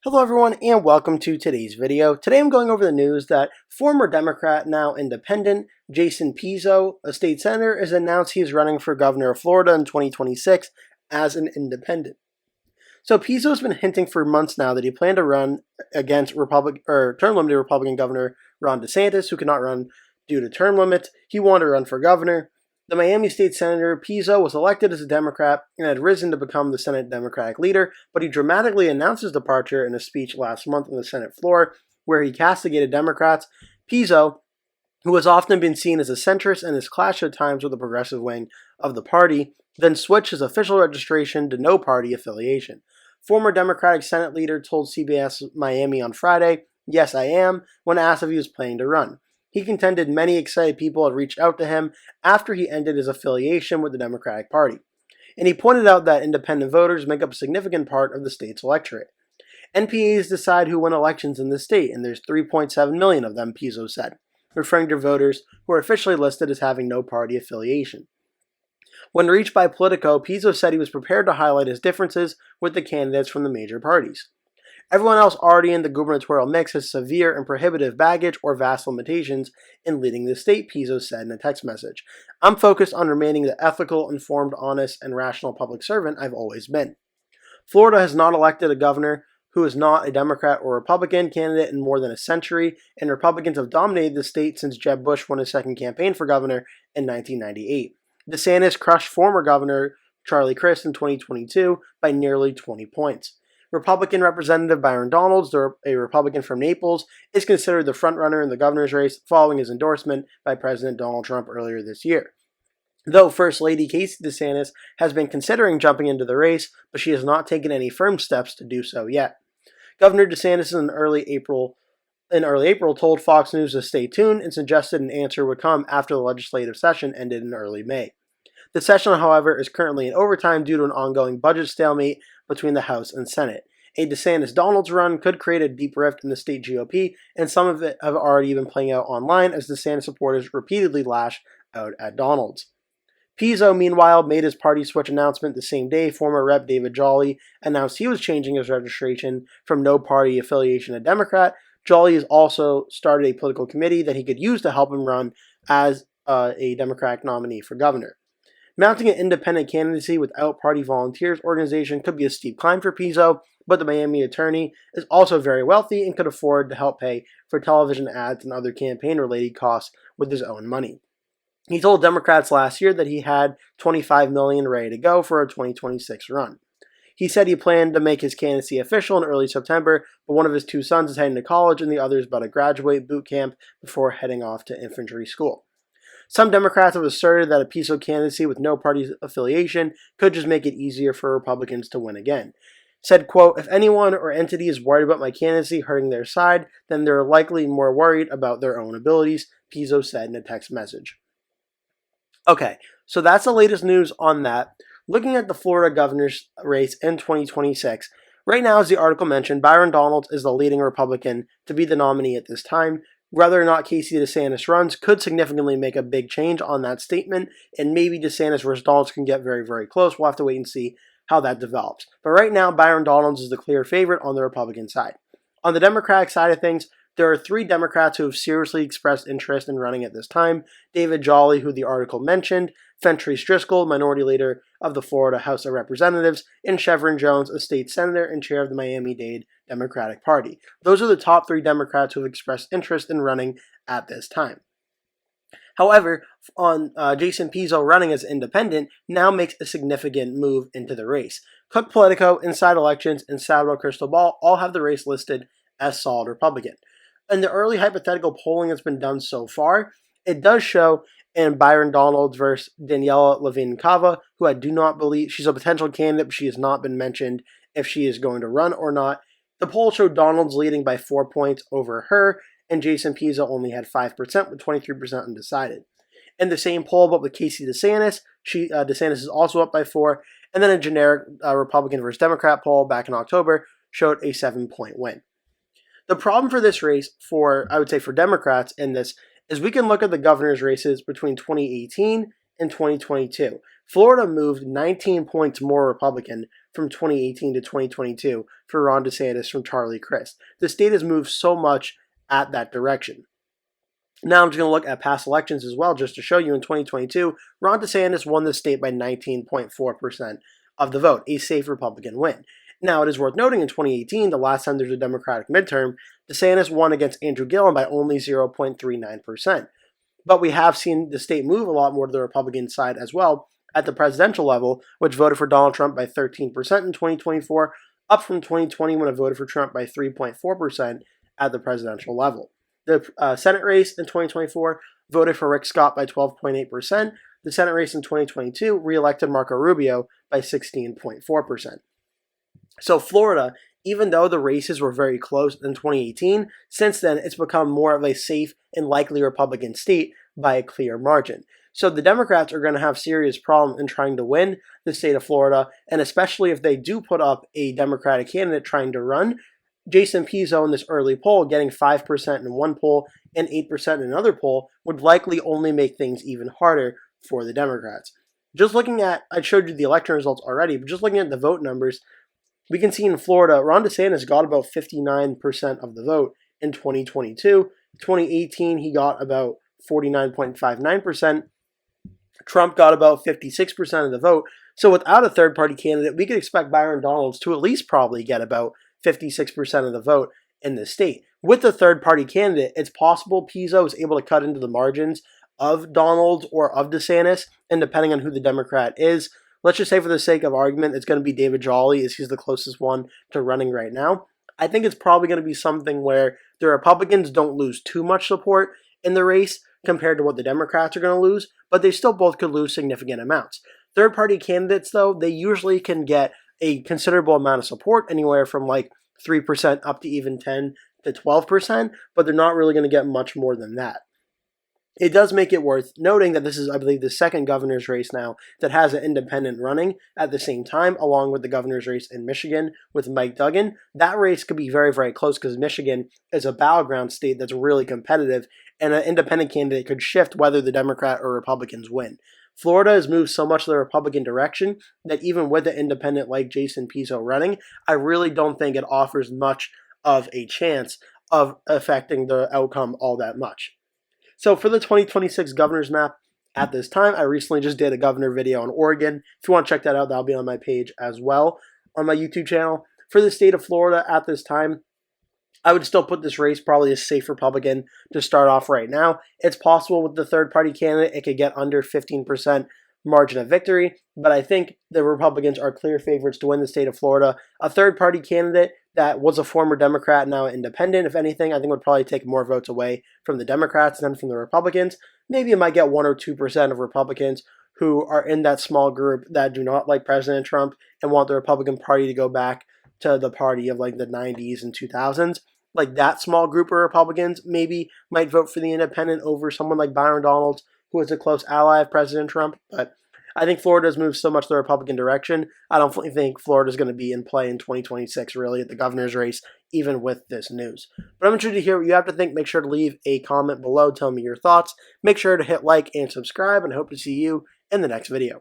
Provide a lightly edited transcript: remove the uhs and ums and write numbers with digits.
Hello everyone and welcome to today's video. Today I'm going over the news that former Democrat, now independent, Jason Pizzo, a state senator, has announced he is running for governor of Florida in 2026 as an independent. So Pizzo has been hinting for months now that he planned to run against term-limited Republican Governor Ron DeSantis, who cannot run due to term limits. He wanted to run for governor. The Miami State Senator Pizzo was elected as a Democrat and had risen to become the Senate Democratic leader, but he dramatically announced his departure in a speech last month on the Senate floor where he castigated Democrats. Pizzo, who has often been seen as a centrist and has clashed at times with the progressive wing of the party, then switched his official registration to no party affiliation. Former Democratic Senate leader told CBS Miami on Friday, "Yes, I am," when asked if he was planning to run. He contended many excited people had reached out to him after he ended his affiliation with the Democratic Party. And he pointed out that independent voters make up a significant part of the state's electorate. NPAs decide who win elections in the state, and there's 3.7 million of them, Pizzo said, referring to voters who are officially listed as having no party affiliation. When reached by Politico, Pizzo said he was prepared to highlight his differences with the candidates from the major parties. Everyone else already in the gubernatorial mix has severe and prohibitive baggage or vast limitations in leading the state, Pizzo said in a text message. "I'm focused on remaining the ethical, informed, honest, and rational public servant I've always been." Florida has not elected a governor who is not a Democrat or Republican candidate in more than a century, and Republicans have dominated the state since Jeb Bush won his second campaign for governor in 1998. DeSantis crushed former Governor Charlie Crist in 2022 by nearly 20 points. Republican Representative Byron Donalds, a Republican from Naples, is considered the frontrunner in the governor's race following his endorsement by President Donald Trump earlier this year. Though First Lady Casey Desantis has been considering jumping into the race, but she has not taken any firm steps to do so yet. Governor DeSantis in early April told Fox News to stay tuned and suggested an answer would come after the legislative session ended in early May. The session, however, is currently in overtime due to an ongoing budget stalemate between the House and Senate. A DeSantis-Donalds run could create a deep rift in the state GOP, and some of it have already been playing out online as DeSantis supporters repeatedly lash out at Donalds. Pizzo, meanwhile, made his party switch announcement the same day former Rep. David Jolly announced he was changing his registration from no party affiliation to Democrat. Jolly has also started a political committee that he could use to help him run as a Democratic nominee for governor. Mounting an independent candidacy without party volunteers organization could be a steep climb for Pizzo, but the Miami attorney is also very wealthy and could afford to help pay for television ads and other campaign-related costs with his own money. He told Democrats last year that he had $25 million ready to go for a 2026 run. He said he planned to make his candidacy official in early September, but one of his two sons is heading to college and the other is about to graduate boot camp before heading off to infantry school. Some Democrats have asserted that a Pizzo candidacy with no party affiliation could just make it easier for Republicans to win again. Said, quote, "If anyone or entity is worried about my candidacy hurting their side, then they're likely more worried about their own abilities," Pizzo said in a text message. Okay, so that's the latest news on that. Looking at the Florida governor's race in 2026, right now, as the article mentioned, Byron Donalds is the leading Republican to be the nominee at this time. Whether or not Casey DeSantis runs could significantly make a big change on that statement, and maybe DeSantis versus Donalds can get very, very close. We'll have to wait and see how that develops. But right now, Byron Donalds is the clear favorite on the Republican side. On the Democratic side of things, there are three Democrats who have seriously expressed interest in running at this time: David Jolly, who the article mentioned, Fentrice Driscoll, minority leader of the Florida House of Representatives, and Chevron Jones, a state senator and chair of the Miami-Dade Democratic Party. Those are the top three Democrats who have expressed interest in running at this time. However, on Jason Pizzo running as independent now makes a significant move into the race. Cook Politico, Inside Elections, and Salvador Crystal Ball all have the race listed as solid Republican. In the early hypothetical polling that's been done so far, it does show in Byron Donalds versus Daniela Levine Cava, who I do not believe she's a potential candidate, but she has not been mentioned if she is going to run or not. The poll showed Donalds leading by 4 points over her, and Jason Pizzo only had 5%, with 23% undecided. In the same poll, but with Casey DeSantis, DeSantis is also up by 4, and then a generic Republican versus Democrat poll back in October showed a 7-point win. The problem for this race, for Democrats in this, is we can look at the governor's races between 2018 and 2022. Florida moved 19 points more Republican from 2018 to 2022 for Ron DeSantis from Charlie Crist. The state has moved so much at that direction. Now I'm just going to look at past elections as well, just to show you. In 2022, Ron DeSantis won the state by 19.4% of the vote, a safe Republican win. Now, it is worth noting in 2018, the last time there was a Democratic midterm, DeSantis won against Andrew Gillum by only 0.39%. But we have seen the state move a lot more to the Republican side as well at the presidential level, which voted for Donald Trump by 13% in 2024, up from 2020 when it voted for Trump by 3.4% at the presidential level. The Senate race in 2024 voted for Rick Scott by 12.8%. The Senate race in 2022 re-elected Marco Rubio by 16.4%. So Florida, even though the races were very close in 2018, since then it's become more of a safe and likely Republican state by a clear margin. So the Democrats are going to have serious problems in trying to win the state of Florida, and especially if they do put up a Democratic candidate trying to run. Jason Pizzo in this early poll, getting 5% in one poll and 8% in another poll, would likely only make things even harder for the Democrats. Just looking at, I showed you the election results already, but just looking at the vote numbers, we can see in Florida, Ron DeSantis got about 59% of the vote in 2022. 2018, he got about 49.59%. Trump got about 56% of the vote. So without a third-party candidate, we could expect Byron Donalds to at least probably get about 56% of the vote in the state. With the third-party candidate, it's possible Pizzo is able to cut into the margins of Donalds or of DeSantis, and depending on who the Democrat is, let's just say for the sake of argument, it's going to be David Jolly, as he's the closest one to running right now. I think it's probably going to be something where the Republicans don't lose too much support in the race compared to what the Democrats are going to lose, but they still both could lose significant amounts. Third-party candidates, though, they usually can get a considerable amount of support, anywhere from like 3% up to even 10 to 12%, but they're not really going to get much more than that. It does make it worth noting that this is, I believe, the second governor's race now that has an independent running at the same time, along with the governor's race in Michigan with Mike Duggan. That race could be very, very close because Michigan is a battleground state that's really competitive, and an independent candidate could shift whether the Democrat or Republicans win. Florida has moved so much to the Republican direction that even with an independent like Jason Pizzo running, I really don't think it offers much of a chance of affecting the outcome all that much. So for the 2026 governor's map, at this time, I recently just did a governor video on Oregon. If you want to check that out, that'll be on my page as well on my YouTube channel. For the state of Florida at this time, I would still put this race probably a safe Republican to start off right now. It's possible with the third-party candidate, it could get under 15% margin of victory, but I think the Republicans are clear favorites to win the state of Florida. A third-party candidate that was a former Democrat, now independent, if anything, I think would probably take more votes away from the Democrats than from the Republicans. Maybe it might get 1 or 2% of Republicans who are in that small group that do not like President Trump and want the Republican Party to go back to the party of like the 90s and 2000s. Like that small group of Republicans maybe might vote for the independent over someone like Byron Donalds, who is a close ally of President Trump. But I think Florida's moved so much the Republican direction, I don't think Florida's going to be in play in 2026, really, at the governor's race, even with this news. But I'm interested to hear what you have to think. Make sure to leave a comment below. Tell me your thoughts. Make sure to hit like and subscribe, and I hope to see you in the next video.